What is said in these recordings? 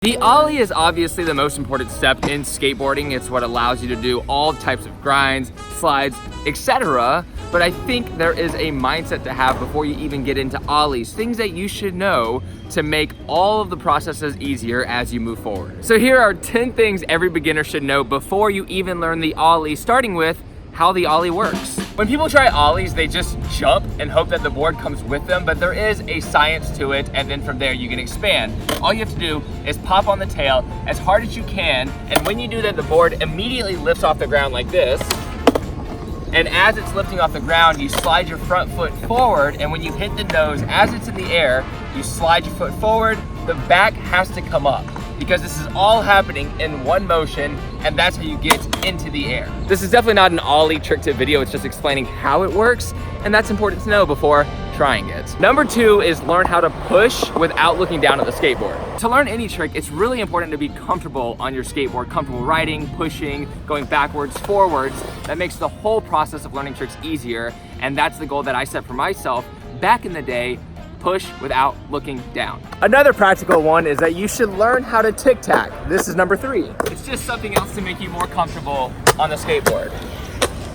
The ollie is obviously the most important step in skateboarding. It's what allows you to do all types of grinds, slides, etc. But I think there is a mindset to have before you even get into ollies, things that you should know to make all of the processes easier as you move forward. So here are 10 things every beginner should know before you even learn the ollie, starting with how the ollie works. When people try ollies, they just jump and hope that the board comes with them, but there is a science to it, and then from there you can expand. All you have to do is pop on the tail as hard as you can, and when you do that, the board immediately lifts off the ground like this. And as it's lifting off the ground, you slide your front foot forward, and when you hit the nose, as it's in the air, you slide your foot forward, the back has to come up, because this is all happening in one motion, and that's how you get into the air. This is definitely not an ollie trick tip video, it's just explaining how it works, and that's important to know before trying it. Number 2 is learn how to push without looking down at the skateboard. To learn any trick, it's really important to be comfortable on your skateboard, comfortable riding, pushing, going backwards, forwards. That makes the whole process of learning tricks easier, and that's the goal that I set for myself back in the day. Push without looking down. Another practical one is that you should learn how to tic-tac. This is number 3. It's just something else to make you more comfortable on the skateboard.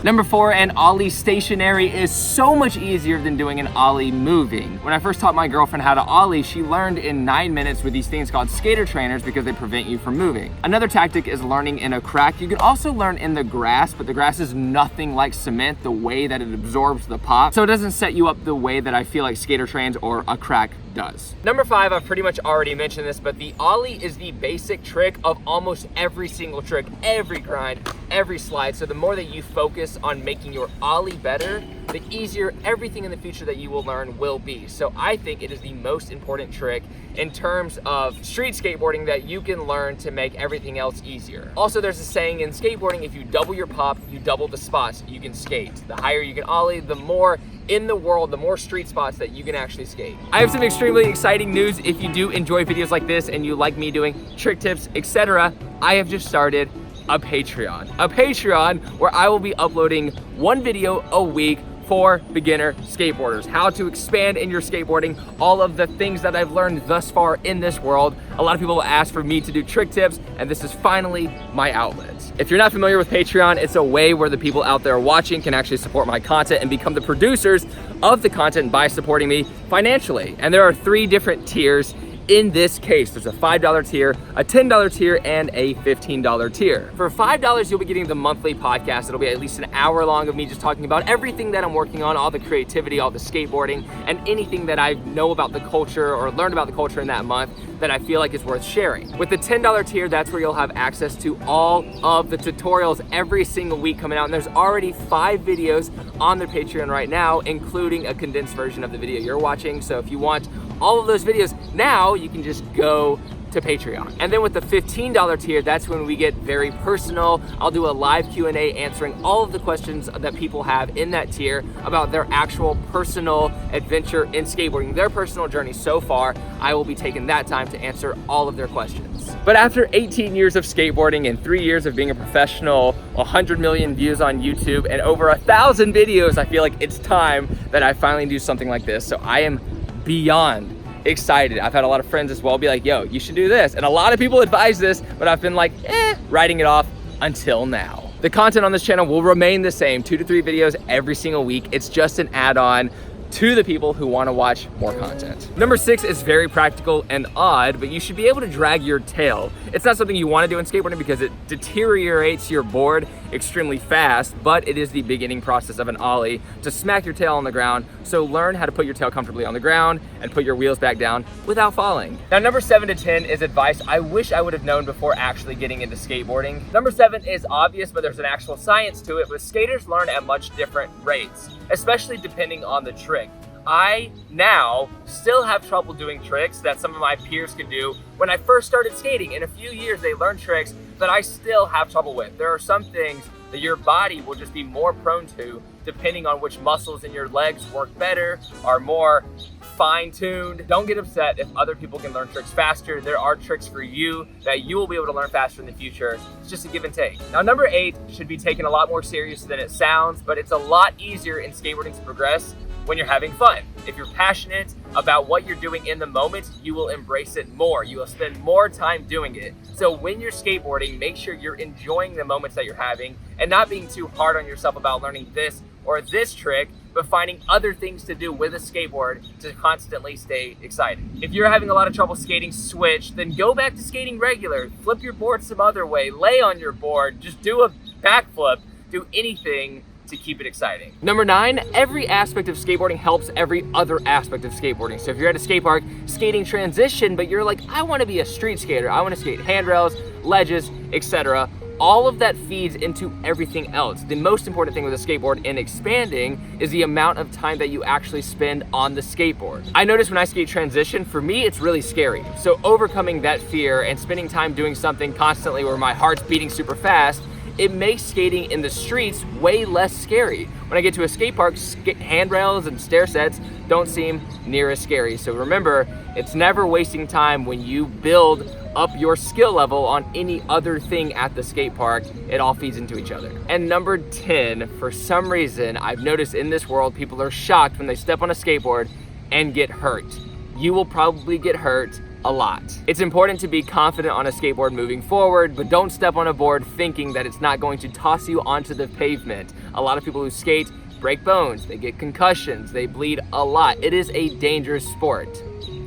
Number 4, an ollie stationary is so much easier than doing an ollie moving. When I first taught my girlfriend how to ollie, she learned in 9 minutes with these things called skater trainers because they prevent you from moving. Another tactic is learning in a crack. You can also learn in the grass, but the grass is nothing like cement, the way that it absorbs the pop. So it doesn't set you up the way that I feel like skater trains or a crack does. Number 5, I've pretty much already mentioned this, but the ollie is the basic trick of almost every single trick, every grind, every slide. So the more that you focus on making your ollie better, the easier everything in the future that you will learn will be. So I think it is the most important trick in terms of street skateboarding that you can learn to make everything else easier. Also, there's a saying in skateboarding, if you double your pop, you double the spots you can skate. The higher you can ollie, the more in the world, the more street spots that you can actually skate. I have some extremely exciting news. If you do enjoy videos like this and you like me doing trick tips, etc., I have just started a Patreon where I will be uploading 1 video a week for beginner skateboarders. How to expand in your skateboarding, all of the things that I've learned thus far in this world. A lot of people will ask for me to do trick tips, and this is finally my outlet. If you're not familiar with Patreon, it's a way where the people out there watching can actually support my content and become the producers of the content by supporting me financially. And there are 3 different tiers. In this case, there's a $5 tier, a $10 tier, and a $15 tier. For $5, you'll be getting the monthly podcast. It'll be at least an hour long of me just talking about everything that I'm working on, all the creativity, all the skateboarding, and anything that I know about the culture or learned about the culture in that month that I feel like is worth sharing. With the $10 tier, that's where you'll have access to all of the tutorials every single week coming out. And there's already 5 videos on the Patreon right now, including a condensed version of the video you're watching. So if you want all of those videos now, you can just go to Patreon. And then with the $15 tier, that's when we get very personal. I'll do a live Q&A answering all of the questions that people have in that tier about their actual personal adventure in skateboarding, their personal journey so far. I will be taking that time to answer all of their questions. But after 18 years of skateboarding and 3 years of being a professional, 100 million views on YouTube, and over 1,000 videos, I feel like it's time that I finally do something like this. So I am beyond excited. I've had a lot of friends as well be like, yo, you should do this. And a lot of people advise this, but I've been like, writing it off until now. The content on this channel will remain the same, 2 to 3 videos every single week. It's just an add-on to the people who want to watch more content. Number 6 is very practical and odd, but you should be able to drag your tail. It's not something you want to do in skateboarding because it deteriorates your board extremely fast, but it is the beginning process of an ollie to smack your tail on the ground. So learn how to put your tail comfortably on the ground and put your wheels back down without falling. Now, number 7 to 10 is advice I wish I would have known before actually getting into skateboarding. Number 7 is obvious, but there's an actual science to it, but skaters learn at much different rates, especially depending on the trick. I now still have trouble doing tricks that some of my peers could do. When I first started skating, in a few years, they learned tricks that I still have trouble with. There are some things that your body will just be more prone to depending on which muscles in your legs work better, are more fine-tuned. Don't get upset if other people can learn tricks faster. There are tricks for you that you will be able to learn faster in the future. It's just a give and take. Now, number 8 should be taken a lot more serious than it sounds, but it's a lot easier in skateboarding to progress when you're having fun. If you're passionate about what you're doing in the moment, you will embrace it more. You will spend more time doing it. So when you're skateboarding, make sure you're enjoying the moments that you're having and not being too hard on yourself about learning this or this trick, but finding other things to do with a skateboard to constantly stay excited. If you're having a lot of trouble skating switch, then go back to skating regular. Flip your board some other way, lay on your board, just do a backflip, do anything to keep it exciting. Number 9, every aspect of skateboarding helps every other aspect of skateboarding. So if you're at a skate park, skating transition, but you're like, I want to be a street skater, I want to skate handrails, ledges, etc. All of that feeds into everything else. The most important thing with a skateboard in expanding is the amount of time that you actually spend on the skateboard. I notice when I skate transition, for me, it's really scary. So overcoming that fear and spending time doing something constantly where my heart's beating super fast, it makes skating in the streets way less scary. When I get to a skate park, handrails and stair sets don't seem near as scary. So remember, it's never wasting time when you build up your skill level on any other thing at the skate park. It all feeds into each other. And number 10, for some reason, I've noticed in this world, people are shocked when they step on a skateboard and get hurt. You will probably get hurt a lot. It's important to be confident on a skateboard moving forward, but don't step on a board thinking that it's not going to toss you onto the pavement. A lot of people who skate break bones, they get concussions, they bleed a lot. It is a dangerous sport,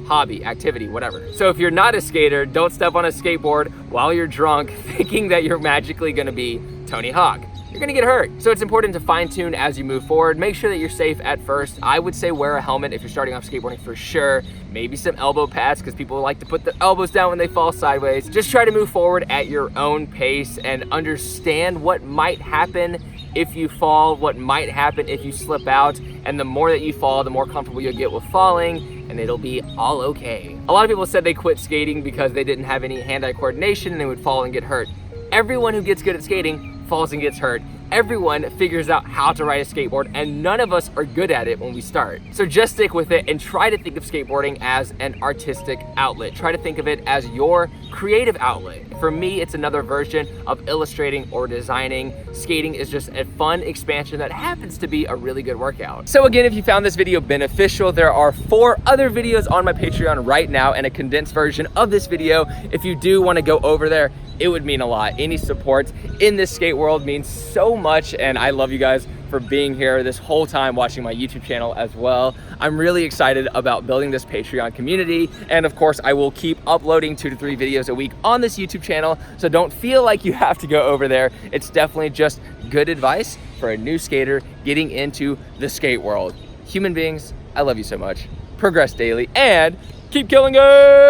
hobby, activity, whatever. So if you're not a skater, don't step on a skateboard while you're drunk thinking that you're magically gonna be Tony Hawk. You're gonna get hurt. So it's important to fine tune as you move forward. Make sure that you're safe at first. I would say wear a helmet if you're starting off skateboarding for sure. Maybe some elbow pads because people like to put their elbows down when they fall sideways. Just try to move forward at your own pace and understand what might happen if you fall, what might happen if you slip out. And the more that you fall, the more comfortable you'll get with falling, and it'll be all okay. A lot of people said they quit skating because they didn't have any hand-eye coordination and they would fall and get hurt. Everyone who gets good at skating falls and gets hurt. Everyone figures out how to ride a skateboard, and none of us are good at it when we start. So just stick with it and try to think of skateboarding as an artistic outlet. Try to think of it as your creative outlet. For me, it's another version of illustrating or designing. Skating is just a fun expansion that happens to be a really good workout. So again, if you found this video beneficial, there are 4 other videos on my Patreon right now and a condensed version of this video. If you do want to go over there, it would mean a lot. Any support in this skate world means so much, and I love you guys for being here this whole time watching my YouTube channel as well. I'm really excited about building this Patreon community, and of course I will keep uploading 2 to 3 videos a week on this YouTube channel, so don't feel like you have to go over there. It's definitely just good advice for a new skater getting into the skate world. Human beings, I love you so much. Progress daily and keep killing it!